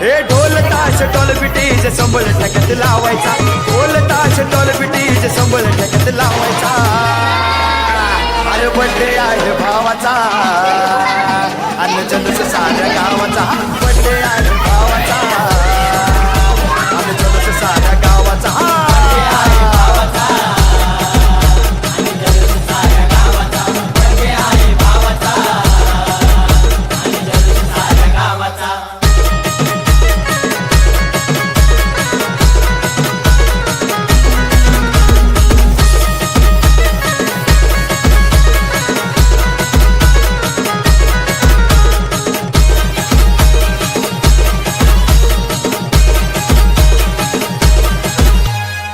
हे ढोल ताश डोल पिटीज संबळ ठेक्यात लावायचा, ढोल ताश डोल पिटीज संबळ ठेक्यात लावायचा। अरे बर्थडे आहे भावाचा, अन्न जल्लोष साऱ्या गावाचा, बर्थडे आहे भावाचा, अन्न जल्लोष साऱ्या गावाचा।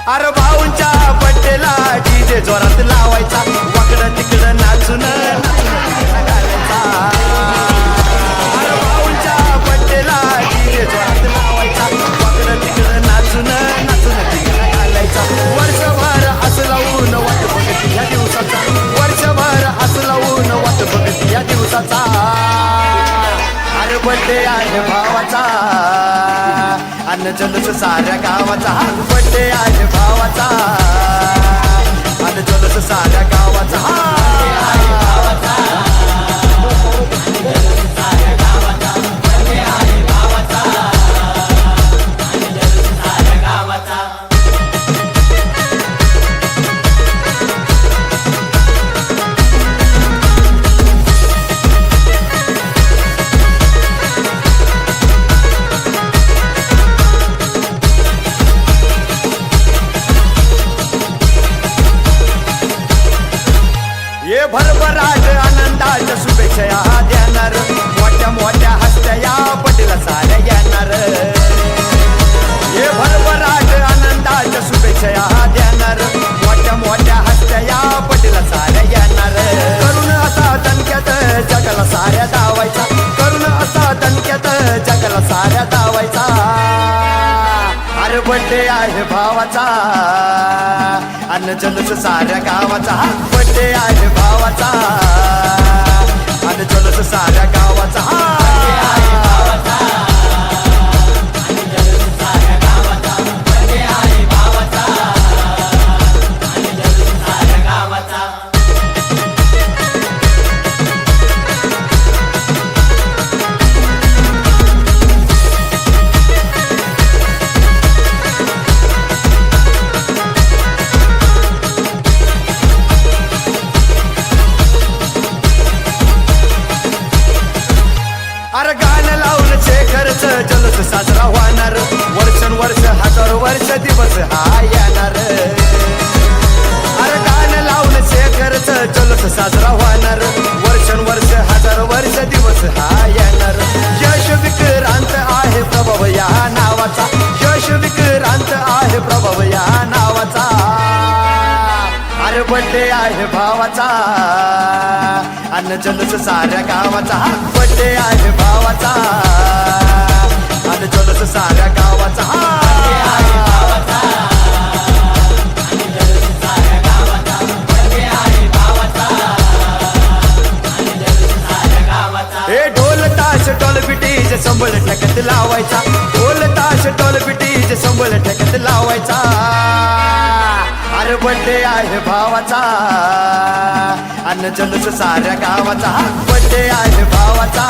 अरे भाऊंच्या बड्डेला डीजे जोरात लावायचा, वाकडं तिकडं नाचून घालायचा। अरे भाऊंच्या बड्डेला डीजे जोरात लावायचा, वाकडं तिकडं नाचून घालायचा। वर्षभर असं लावून वाट बघत या दिवसाचा, वर्षभर असं लावून वाट बघत या दिवसाचा। अरे बड्डे आहे भावाचा, अन्न जल्लोष साऱ्या गावाचा, बड्डे आहे भावाचा, अन्न जल्लोष साऱ्या गावाचा। ये भरभराट आनंदाच्या शुभेच्छा देणार, मोठ्या मोठ्या हस्त्या या पटेला साऱ्या येणार। ये भरभराट आनंदाच्या शुभेच्छा देणार, मोठ्या मोठ्या हस्त्या या पटेला साऱ्या येणार। करून असा दणक्यात जगाला साऱ्या दावायचा, करून असा दणक्यात जगाला साऱ्या दावायचा। अरे बड्डे आहे भावाचा, अन्न जल्लोष साऱ्या गावाचा, बड्डे आहे भावाचा, अन्न जल्लोष साऱ्या गावाचा। अरे गाणं लावून शेखरच जल्लोष साजरा होणार, वर्षानुवर्ष हजारो वर्ष दिवस हा येणार। अरे गाणं लावून शेखरच जल्लोष साजरा होणार, वर्षानुवर्ष हजारो वर्ष दिवस हा येणार। यश विक्रांत आहे प्रभाव या नावाचा, यश विक्रांत आहे प्रभाव या नावाचा। अरे बड्डे आहे भावाचा, अन्न जल्लोष साऱ्या गावाचा, बड्डे आहे भावाचा, अन्न जल्लोष साऱ्या गावाचा। हे ढोल ताश डोल पिटीज संबळ ठेक्यात लावायचा, ढोल ताश डोल पिटीज संबळ ठेक्यात लावायचा। अरे बड्डे आहे भावाचा, अन्न जल्लोष साऱ्या गावाचा, बड्डे आहे भावाचा।